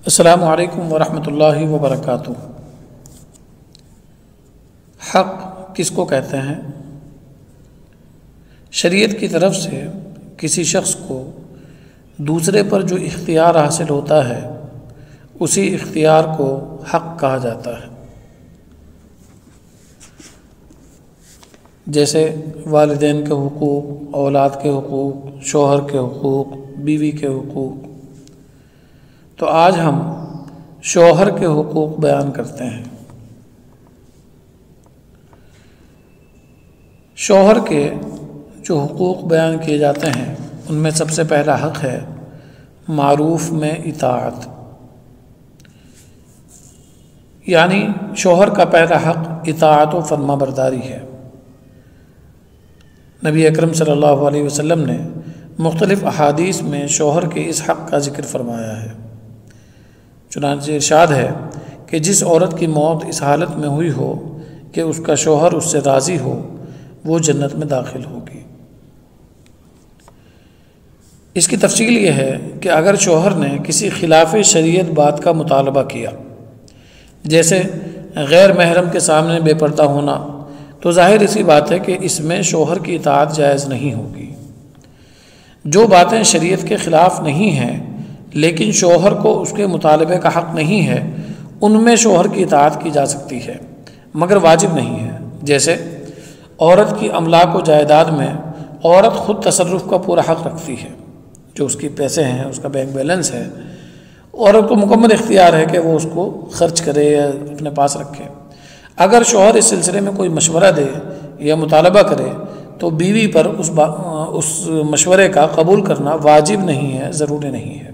السلام علیکم ورحمۃ اللہ وبرکاتہ۔ حق کس کو کہتے ہیں؟ شریعت کی طرف سے کسی شخص کو دوسرے پر جو اختیار حاصل ہوتا ہے اسی اختیار کو حق کہا جاتا ہے۔ جیسے والدین کے حقوق، اولاد کے حقوق، شوہر کے حقوق، بیوی کے حقوق۔ تو آج ہم شوہر کے حقوق بیان کرتے ہیں۔ شوہر کے جو حقوق بیان کیے جاتے ہیں ان میں سب سے پہلا حق ہے معروف میں اطاعت، یعنی شوہر کا پہلا حق اطاعت و فرما برداری ہے۔ نبی اکرم صلی اللہ علیہ وسلم نے مختلف احادیث میں شوہر کے اس حق کا ذکر فرمایا ہے۔ چنانچہ ارشاد ہے کہ جس عورت کی موت اس حالت میں ہوئی ہو کہ اس کا شوہر اس سے راضی ہو وہ جنت میں داخل ہوگی۔ اس کی تفصیل یہ ہے کہ اگر شوہر نے کسی خلاف شریعت بات کا مطالبہ کیا، جیسے غیر محرم کے سامنے بے پردہ ہونا، تو ظاہر اسی بات ہے کہ اس میں شوہر کی اطاعت جائز نہیں ہوگی۔ جو باتیں شریعت کے خلاف نہیں ہیں لیکن شوہر کو اس کے مطالبے کا حق نہیں ہے ان میں شوہر کی اطاعت کی جا سکتی ہے مگر واجب نہیں ہے۔ جیسے عورت کی املاک و جائیداد میں عورت خود تصرف کا پورا حق رکھتی ہے، جو اس کی پیسے ہیں، اس کا بینک بیلنس ہے، عورت کو مکمل اختیار ہے کہ وہ اس کو خرچ کرے یا اپنے پاس رکھے۔ اگر شوہر اس سلسلے میں کوئی مشورہ دے یا مطالبہ کرے تو بیوی پر اس مشورے کا قبول کرنا واجب نہیں ہے، ضروری نہیں ہے۔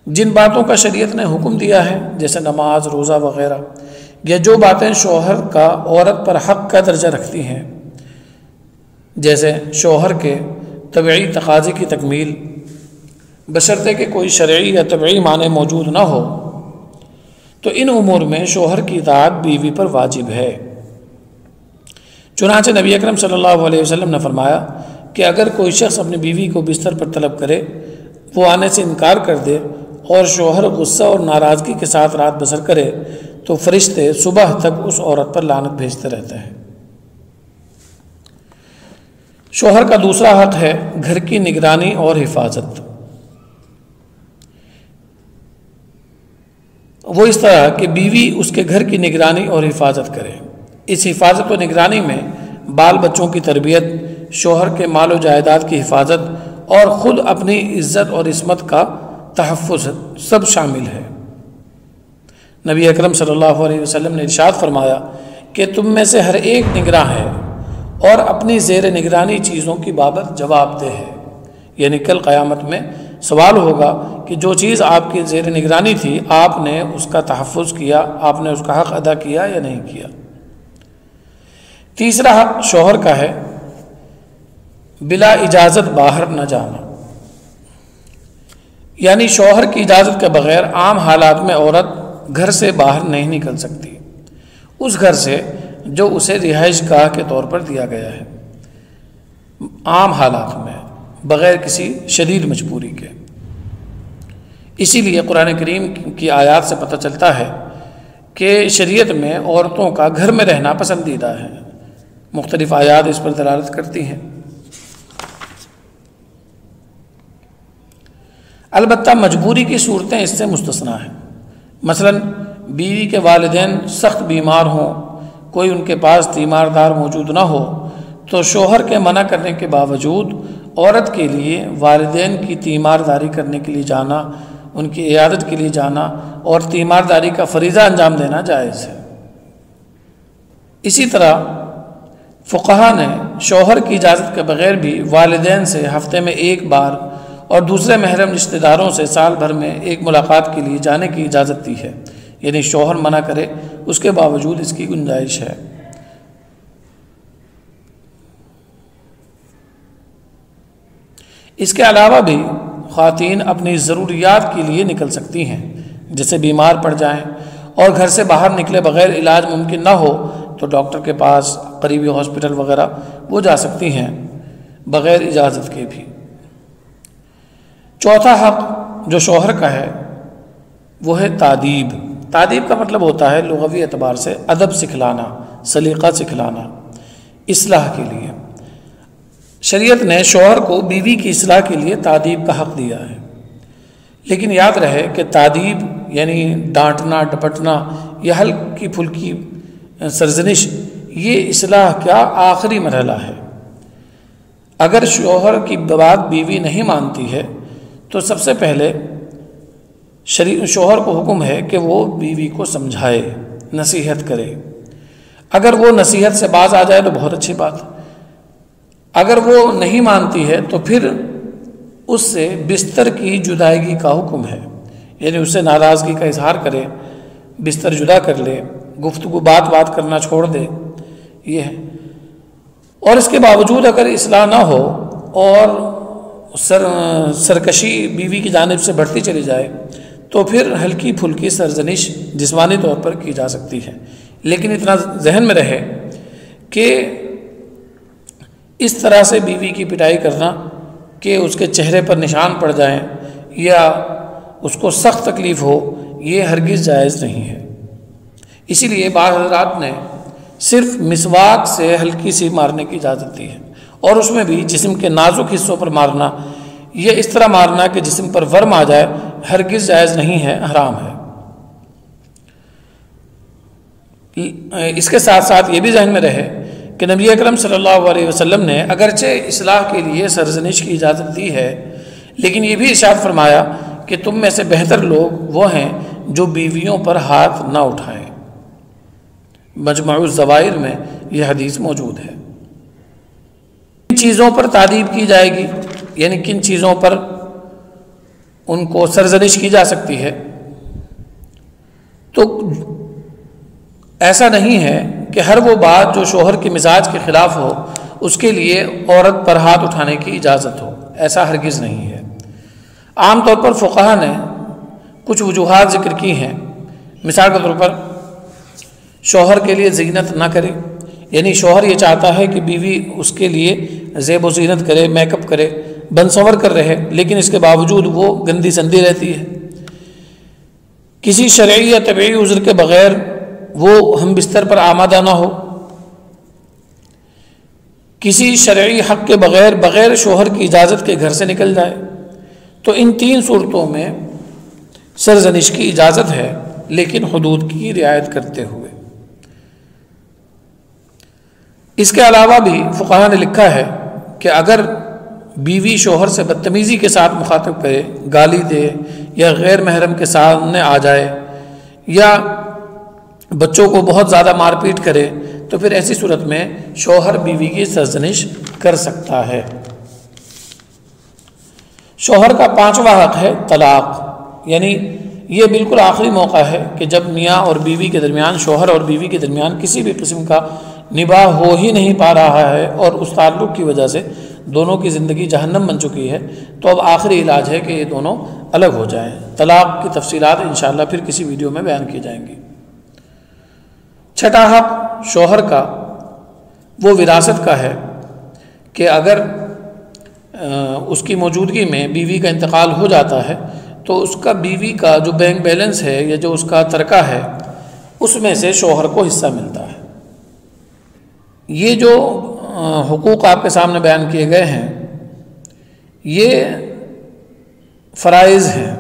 جن باتوں کا شریعت نے حکم دیا ہے جیسے نماز، روزہ وغیرہ، یا جو باتیں شوہر کا عورت پر حق کا درجہ رکھتی ہیں، جیسے شوہر کے طبعی تقاضے کی تکمیل، بشرطے کہ کوئی شرعی یا طبعی معنی موجود نہ ہو، تو ان امور میں شوہر کی اطاعت بیوی پر واجب ہے۔ چنانچہ نبی اکرم صلی اللہ علیہ وسلم نے فرمایا کہ اگر کوئی شخص اپنی بیوی کو بستر پر طلب کرے، وہ آنے سے انکار کر دے اور شوہر غصہ اور ناراضگی کے ساتھ رات بسر کرے تو فرشتے صبح تک اس عورت پر لعنت بھیجتے رہتے ہیں۔ شوہر کا دوسرا حق ہے گھر کی نگرانی اور حفاظت۔ وہ اس طرح کہ بیوی اس کے گھر کی نگرانی اور حفاظت کرے۔ اس حفاظت و نگرانی میں بال بچوں کی تربیت، شوہر کے مال و جائیداد کی حفاظت اور خود اپنی عزت اور عصمت کا تحفظ سب شامل ہے۔ نبی اکرم صلی اللہ علیہ وسلم نے ارشاد فرمایا کہ تم میں سے ہر ایک نگراں ہے اور اپنی زیر نگرانی چیزوں کی بابت جواب دہ ہے، یعنی کل قیامت میں سوال ہوگا کہ جو چیز آپ کی زیر نگرانی تھی آپ نے اس کا تحفظ کیا، آپ نے اس کا حق ادا کیا یا نہیں کیا۔ تیسرا حق شوہر کا ہے بلا اجازت باہر نہ جانا، یعنی شوہر کی اجازت کے بغیر عام حالات میں عورت گھر سے باہر نہیں نکل سکتی، اس گھر سے جو اسے رہائش گاہ کے طور پر دیا گیا ہے، عام حالات میں بغیر کسی شدید مجبوری کے۔ اسی لیے قرآن کریم کی آیات سے پتہ چلتا ہے کہ شریعت میں عورتوں کا گھر میں رہنا پسندیدہ ہے۔ مختلف آیات اس پر دلالت کرتی ہیں۔ البتہ مجبوری کی صورتیں اس سے مستثنا ہیں۔ مثلا بیوی کے والدین سخت بیمار ہوں، کوئی ان کے پاس تیماردار موجود نہ ہو، تو شوہر کے منع کرنے کے باوجود عورت کے لیے والدین کی تیمارداری کرنے کے لیے جانا، ان کی عیادت کے لیے جانا اور تیمارداری کا فریضہ انجام دینا جائز ہے۔ اسی طرح فقہا نے شوہر کی اجازت کے بغیر بھی والدین سے ہفتے میں ایک بار اور دوسرے محرم رشتہ داروں سے سال بھر میں ایک ملاقات کے لیے جانے کی اجازت دی ہے، یعنی شوہر منع کرے اس کے باوجود اس کی گنجائش ہے۔ اس کے علاوہ بھی خواتین اپنی ضروریات کے لیے نکل سکتی ہیں، جیسے بیمار پڑ جائیں اور گھر سے باہر نکلے بغیر علاج ممکن نہ ہو تو ڈاکٹر کے پاس، قریبی ہاسپٹل وغیرہ وہ جا سکتی ہیں بغیر اجازت کے بھی۔ چوتھا حق جو شوہر کا ہے وہ ہے تادیب۔ تادیب کا مطلب ہوتا ہے لغوی اعتبار سے ادب سکھلانا، سلیقہ سکھلانا، اصلاح کے لیے۔ شریعت نے شوہر کو بیوی کی اصلاح کے لیے تادیب کا حق دیا ہے، لیکن یاد رہے کہ تادیب یعنی ڈانٹنا، ڈپٹنا یا ہلکی پھلکی سرزنش یہ اصلاح کا آخری مرحلہ ہے۔ اگر شوہر کی بات بیوی نہیں مانتی ہے تو سب سے پہلے شوہر کو حکم ہے کہ وہ بیوی کو سمجھائے، نصیحت کرے۔ اگر وہ نصیحت سے باز آ جائے تو بہت اچھی بات، اگر وہ نہیں مانتی ہے تو پھر اس سے بستر کی جدائیگی کا حکم ہے، یعنی اس سے ناراضگی کا اظہار کرے، بستر جدا کر لے، گفتگو بات کرنا چھوڑ دے، یہ ہے۔ اور اس کے باوجود اگر اصلاح نہ ہو اور سرکشی بیوی کی جانب سے بڑھتی چلی جائے تو پھر ہلکی پھلکی سرزنش جسمانی طور پر کی جا سکتی ہے، لیکن اتنا ذہن میں رہے کہ اس طرح سے بیوی کی پٹائی کرنا کہ اس کے چہرے پر نشان پڑ جائیں یا اس کو سخت تکلیف ہو، یہ ہرگز جائز نہیں ہے۔ اسی لیے بعض حضرات نے صرف مسواک سے ہلکی سی مارنے کی اجازت دی ہے، اور اس میں بھی جسم کے نازک حصوں پر مارنا، یہ اس طرح مارنا کہ جسم پر ورم آ جائے، ہرگز جائز نہیں ہے، حرام ہے۔ اس کے ساتھ ساتھ یہ بھی ذہن میں رہے کہ نبی اکرم صلی اللہ علیہ وسلم نے اگرچہ اصلاح کے لیے سرزنش کی اجازت دی ہے، لیکن یہ بھی ارشاد فرمایا کہ تم میں سے بہتر لوگ وہ ہیں جو بیویوں پر ہاتھ نہ اٹھائیں۔ مجمع الزوائر میں یہ حدیث موجود ہے۔ کن چیزوں پر تادیب کی جائے گی، یعنی کن چیزوں پر ان کو سرزنش کی جا سکتی ہے، تو ایسا نہیں ہے کہ ہر وہ بات جو شوہر کے مزاج کے خلاف ہو اس کے لیے عورت پر ہاتھ اٹھانے کی اجازت ہو، ایسا ہرگز نہیں ہے۔ عام طور پر فقہا نے کچھ وجوہات ذکر کی ہیں، مثال کے طور پر شوہر کے لیے زینت نہ کرے، یعنی شوہر یہ چاہتا ہے کہ بیوی اس کے لیے زیب و زینت کرے، میک اپ کرے، بن سنور کر رہے، لیکن اس کے باوجود وہ گندی سندی رہتی ہے۔ کسی شرعی یا طبعی عذر کے بغیر وہ ہم بستر پر آمادہ نہ ہو، کسی شرعی حق کے بغیر شوہر کی اجازت کے گھر سے نکل جائے، تو ان تین صورتوں میں سرزنش کی اجازت ہے، لیکن حدود کی رعایت کرتے ہوئے۔ اس کے علاوہ بھی فقہا نے لکھا ہے کہ اگر بیوی شوہر سے بدتمیزی کے ساتھ مخاطب کرے، گالی دے یا غیر محرم کے سامنے آ جائے یا بچوں کو بہت زیادہ مار پیٹ کرے تو پھر ایسی صورت میں شوہر بیوی کی سرزنش کر سکتا ہے۔ شوہر کا پانچواں حق ہے طلاق، یعنی یہ بالکل آخری موقع ہے کہ جب میاں اور بیوی کے درمیان، شوہر اور بیوی کے درمیان کسی بھی قسم کا نباہ ہو ہی نہیں پا رہا ہے اور اس تعلق کی وجہ سے دونوں کی زندگی جہنم بن چکی ہے، تو اب آخری علاج ہے کہ یہ دونوں الگ ہو جائیں۔ طلاق کی تفصیلات انشاءاللہ پھر کسی ویڈیو میں بیان کی جائیں گی۔ چھٹا حق شوہر کا وہ وراثت کا ہے کہ اگر اس کی موجودگی میں بیوی کا انتقال ہو جاتا ہے تو اس کا بیوی کا جو بینک بیلنس ہے یا جو اس کا ترکہ ہے اس میں سے شوہر کو حصہ ملتا ہے۔ یہ جو حقوق آپ کے سامنے بیان کیے گئے ہیں یہ فرائض ہیں،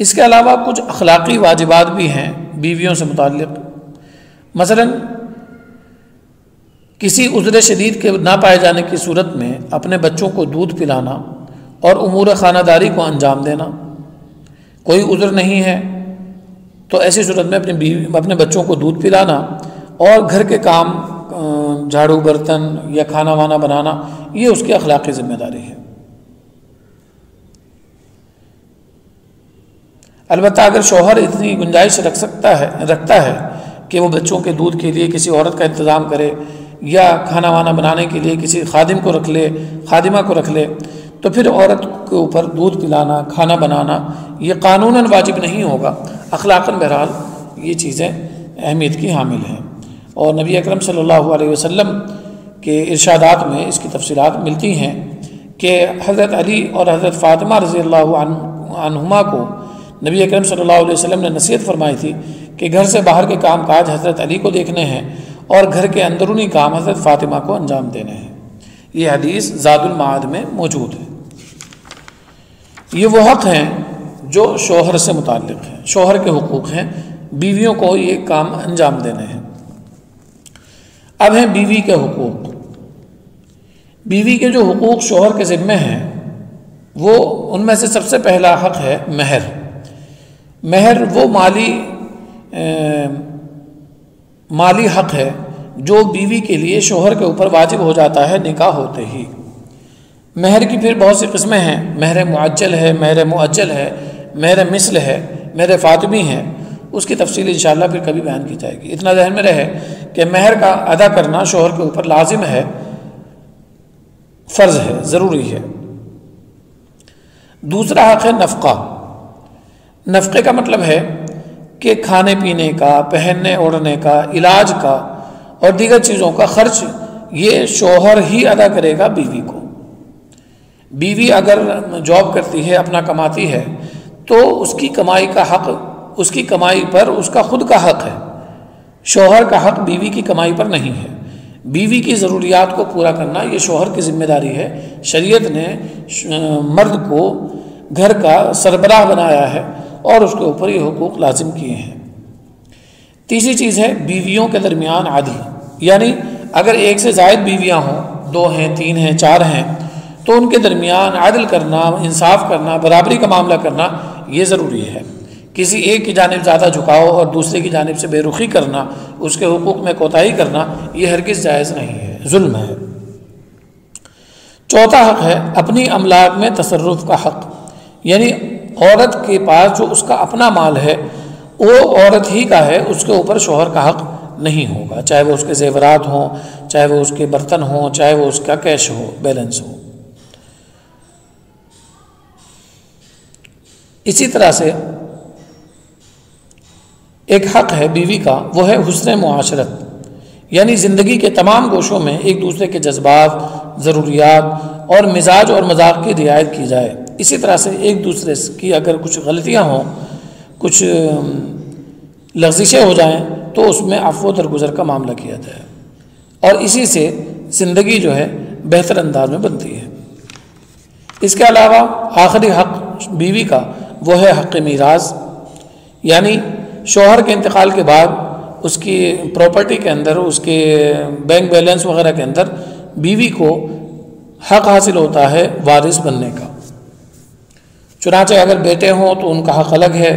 اس کے علاوہ کچھ اخلاقی واجبات بھی ہیں بیویوں سے متعلق۔ مثلا کسی عذر شدید کے نہ پائے جانے کی صورت میں اپنے بچوں کو دودھ پلانا اور امور خانہ داری کو انجام دینا۔ کوئی عذر نہیں ہے تو ایسی صورت میں اپنے بچوں کو دودھ پلانا اور گھر کے کام، جھاڑو برتن یا کھانا وانا بنانا، یہ اس کی اخلاقی ذمہ داری ہے۔ البتہ اگر شوہر اتنی گنجائش رکھتا ہے کہ وہ بچوں کے دودھ کے لیے کسی عورت کا انتظام کرے یا کھانا وانا بنانے کے لیے کسی خادمہ کو رکھ لے تو پھر عورت کے اوپر دودھ پلانا، کھانا بنانا یہ قانوناً واجب نہیں ہوگا، اخلاقاً بہرحال یہ چیزیں اہمیت کی حامل ہیں۔ اور نبی اکرم صلی اللہ علیہ وسلم کے ارشادات میں اس کی تفصیلات ملتی ہیں کہ حضرت علی اور حضرت فاطمہ رضی اللہ عنہما کو نبی اکرم صلی اللہ علیہ وسلم نے نصیحت فرمائی تھی کہ گھر سے باہر کے کام کاج حضرت علی کو دیکھنے ہیں اور گھر کے اندرونی کام حضرت فاطمہ کو انجام دینے ہیں۔ یہ حدیث زاد المعاد میں موجود ہے۔ یہ وہ حق ہیں جو شوہر سے متعلق ہیں، شوہر کے حقوق ہیں، بیویوں کو یہ کام انجام دینے ہیں۔ اب ہیں بیوی کے حقوق۔ بیوی کے جو حقوق شوہر کے ذمے ہیں وہ ان میں سے سب سے پہلا حق ہے مہر۔ مہر وہ مالی حق ہے جو بیوی کے لیے شوہر کے اوپر واجب ہو جاتا ہے نکاح ہوتے ہی۔ مہر کی پھر بہت سی قسمیں ہیں، مہر معجل ہے، مہر مؤجل ہے، مہر مثل ہے، مہر فاطمی ہے، اس کی تفصیل انشاءاللہ پھر کبھی بیان کی جائے گی۔ اتنا ذہن میں رہے کہ مہر کا ادا کرنا شوہر کے اوپر لازم ہے، فرض ہے، ضروری ہے۔ دوسرا حق ہے نفقہ۔ نفقے کا مطلب ہے کہ کھانے پینے کا، پہننے اوڑھنے کا، علاج کا اور دیگر چیزوں کا خرچ یہ شوہر ہی ادا کرے گا بیوی کو۔ بیوی اگر جاب کرتی ہے، اپنا کماتی ہے، تو اس کی کمائی کا حق، اس کی کمائی پر اس کا خود کا حق ہے، شوہر کا حق بیوی کی کمائی پر نہیں ہے۔ بیوی کی ضروریات کو پورا کرنا یہ شوہر کی ذمہ داری ہے۔ شریعت نے مرد کو گھر کا سربراہ بنایا ہے اور اس کے اوپر یہ حقوق لازم کیے ہیں۔ تیسری چیز ہے بیویوں کے درمیان عدل، یعنی اگر ایک سے زائد بیویاں ہوں، 2 ہیں، 3 ہیں، 4 ہیں، تو ان کے درمیان عدل کرنا، انصاف کرنا، برابری کا معاملہ کرنا یہ ضروری ہے۔ کسی ایک کی جانب زیادہ جھکاؤ اور دوسرے کی جانب سے بے رخی کرنا، اس کے حقوق میں کوتاہی کرنا یہ ہرگز جائز نہیں ہے، ظلم ہے۔ چوتھا حق ہے اپنی املاک میں تصرف کا حق، یعنی عورت کے پاس جو اس کا اپنا مال ہے وہ عورت ہی کا ہے، اس کے اوپر شوہر کا حق نہیں ہوگا، چاہے وہ اس کے زیورات ہوں، چاہے وہ اس کے برتن ہوں، چاہے وہ اس کا کیش ہو، بیلنس ہو۔ اسی طرح سے ایک حق ہے بیوی کا، وہ ہے حسن معاشرت، یعنی زندگی کے تمام گوشوں میں ایک دوسرے کے جذبات، ضروریات اور مزاج اور مذاق کی رعایت کی جائے۔ اسی طرح سے ایک دوسرے کی اگر کچھ غلطیاں ہوں، کچھ لغزشیں ہو جائیں تو اس میں عفو و درگزر کا معاملہ کیا جائے، اور اسی سے زندگی جو ہے بہتر انداز میں بنتی ہے۔ اس کے علاوہ آخری حق بیوی کا وہ ہے حق میراث، یعنی شوہر کے انتقال کے بعد اس کی پراپرٹی کے اندر، اس کے بینک بیلنس وغیرہ کے اندر بیوی کو حق حاصل ہوتا ہے وارث بننے کا۔ چنانچہ اگر بیٹے ہوں تو ان کا حق الگ ہے،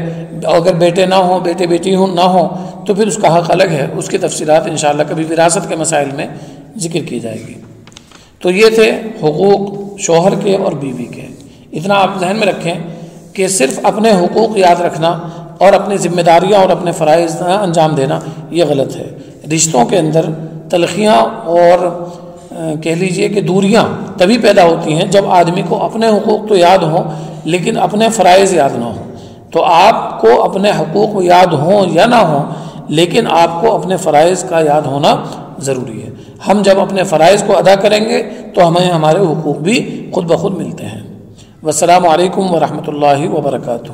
اگر بیٹے نہ ہوں، بیٹے بیٹی ہوں نہ ہوں تو پھر اس کا حق الگ ہے۔ اس کی تفصیلات انشاءاللہ کبھی وراثت کے مسائل میں ذکر کی جائے گی۔ تو یہ تھے حقوق شوہر کے اور بیوی کے۔ اتنا آپ ذہن میں رکھیں کہ صرف اپنے حقوق یاد رکھنا اور اپنی ذمہ داریاں اور اپنے فرائض انجام دینا یہ غلط ہے۔ رشتوں کے اندر تلخیاں اور کہہ لیجئے کہ دوریاں تبھی پیدا ہوتی ہیں جب آدمی کو اپنے حقوق تو یاد ہوں لیکن اپنے فرائض یاد نہ ہوں۔ تو آپ کو اپنے حقوق یاد ہوں یا نہ ہوں، لیکن آپ کو اپنے فرائض کا یاد ہونا ضروری ہے۔ ہم جب اپنے فرائض کو ادا کریں گے تو ہمیں ہمارے حقوق بھی خود بخود ملتے ہیں۔ والسلام علیکم ورحمۃ اللہ وبرکاتہ۔